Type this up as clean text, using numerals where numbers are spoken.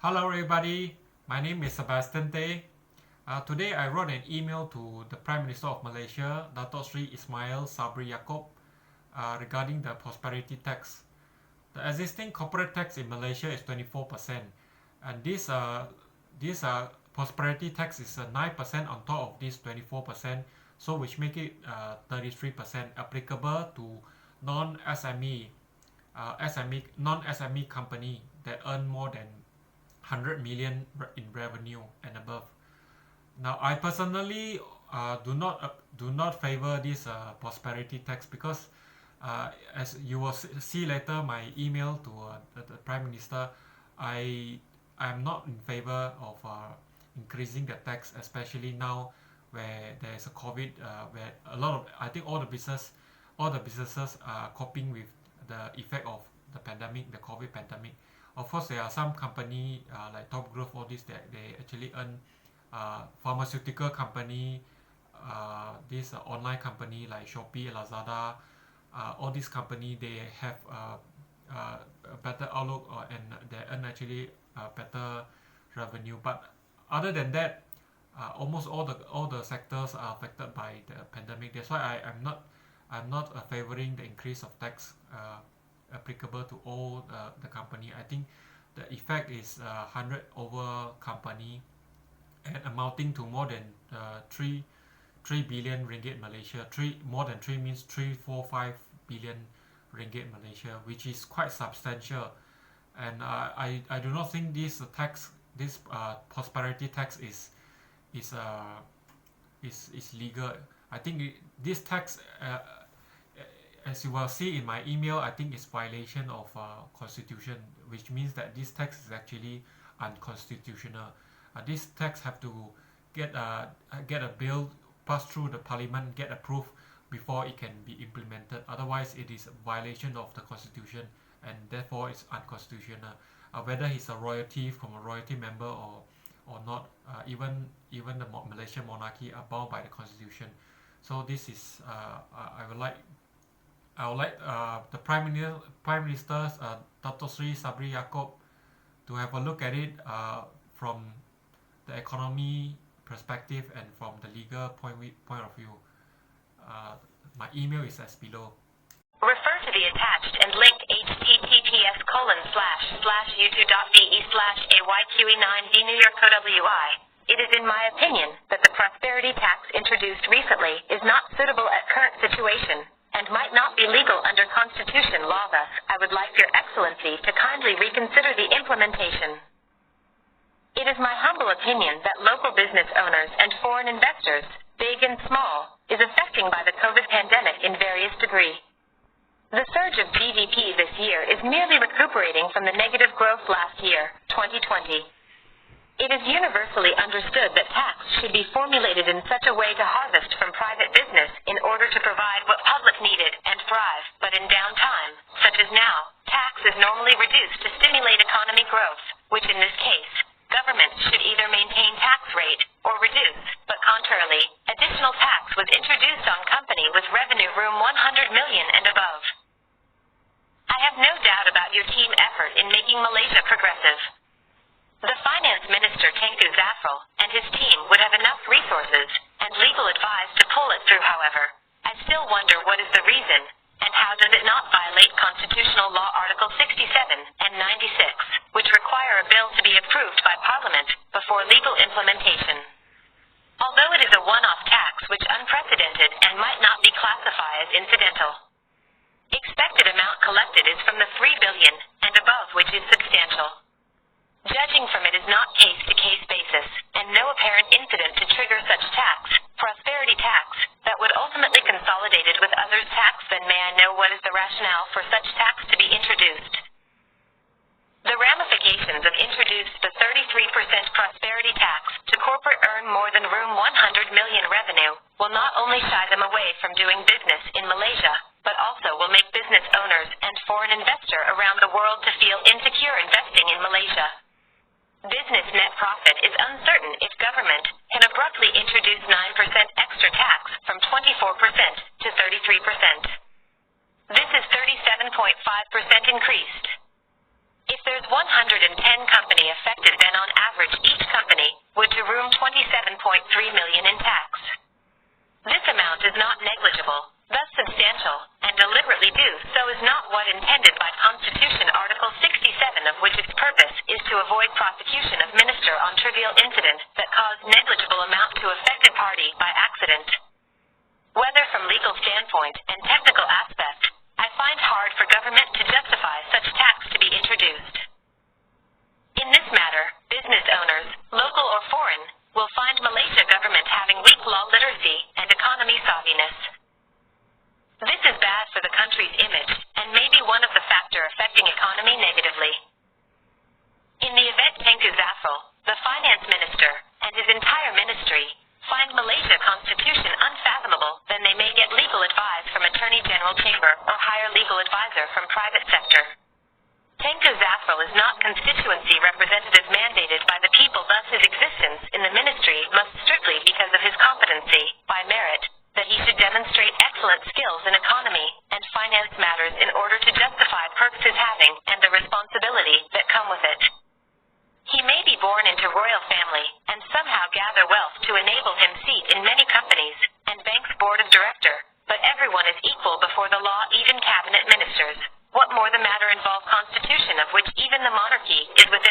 Hello everybody, my name is Sebastian Tay. Today I wrote an email to the Prime Minister of Malaysia, Datuk Sri Ismail Sabri Yaakob, regarding the prosperity tax. The existing corporate tax in Malaysia is 24%, and this prosperity tax is 9% on top of this 24%, so which make it 33% applicable to non-SME non-SME company that earn more than 100 million in revenue and above. Now, I personally do not favor this prosperity tax because, as you will see later, my email to the Prime Minister, I am not in favor of increasing the tax, especially now where there is a COVID, where I think all the businesses are coping with the effect of the pandemic, the COVID pandemic. Of course, there are some company like Top Growth, all this that they actually earn. Pharmaceutical company, this online company like Shopee, Lazada, all these company they have a better outlook and they earn actually better revenue. But other than that, almost all the sectors are affected by the pandemic. That's why I'm not favoring the increase of tax applicable to all the company. I think the effect is 100 over company and amounting to more than 3 billion ringgit Malaysia. More than 3 means 345 billion ringgit Malaysia, which is quite substantial. And I do not think this prosperity tax is legal. I think this tax, as you will see in my email, I think it's violation of constitution, which means that this tax is actually unconstitutional. This tax have to get a bill passed through the parliament, get approved before it can be implemented. Otherwise, it is a violation of the constitution, and therefore it's unconstitutional. Whether he's a royalty from a royalty member or not, even the Malaysian monarchy are bound by the constitution. So this is I would like the Prime Minister Datuk Sri Sabri Yaakob to have a look at it from the economy perspective and from the legal point of view. My email is as below. Refer to the attached and link https://youtube.ve/ayqe9v New York OWI. It is in my opinion that the prosperity tax introduced recently is not suitable at current situation and might not be legal under constitution law. Thus, I would like Your Excellency to kindly reconsider the implementation. It is my humble opinion that local business owners and foreign investors, big and small, is affecting by the COVID pandemic in various degree. The surge of GDP this year is merely recuperating from the negative growth last year, 2020. It is universally understood that tax should be formulated in such a way to harvest from private business in order to provide what public needed and thrive, but in downtime, such as now, tax is normally reduced to stimulate economy growth, which in this case, government should either maintain tax rate or reduce, but contrarily, additional tax was introduced on company with revenue room 100 million and above. I have no doubt about your team effort in making Malaysia progressive. The Finance Minister Tengku Zafrul and his team would have enough resources and legal advice to pull it through. However, I still wonder what is the reason, and how does it not violate constitutional law Article 67 and 96, which require a bill to be approved by Parliament before legal implementation. Although it is a one-off tax which unprecedented and might not be classified as incidental, expected amount collected is from the 3 billion and above, which is substantial. Judging from it is not case-to-case basis, and no apparent incident to trigger such prosperity tax, that would ultimately consolidated with others' tax, then may I know what is the rationale for such tax to be introduced? The ramifications of introduced the 33% prosperity tax to corporate earn more than room 100 million revenue will not only shy them away from doing business in Malaysia, but also will make business owners and foreign investor around the world to feel insecure investing in Malaysia. Business net profit is uncertain if government can abruptly introduce 9% extra tax from 24% to 33%. This is 37.5% increased. If there's 110 company affected, then on average each company would to room 27.3 million in tax. This amount is not negligible, thus substantial, and deliberately due so is not what intended by Constitution Article 67, of which its purpose is to avoid prosecution of minister on trivial incident that caused negligible amount to affected party by accident. Whether from legal standpoint and technical aspect, I find hard for government to justify such tax to be introduced. In this matter, business owners, local or foreign, will find Malaysia government having weak law literacy and economy savviness. This is bad for the country's image, and may be one of the factor affecting economy negatively. In the event Tengku Zafrul, the Finance Minister, and his entire ministry, find Malaysia Constitution unfathomable, then they may get legal advice from Attorney General Chamber or hire legal advisor from private sector. Tengku Zafrul is not constituency representative mandated by the people, thus his existence in the ministry must strictly because of his competency, by merit, that he should demonstrate excellent skills in economy and finance matters in order to justify perks his having and the responsibility that come with it. He may be born into royal family and somehow gather wealth to enable him seat in many companies and banks board of director, but everyone is equal before the law, even cabinet ministers. What more the matter involve constitution of which even the monarchy is with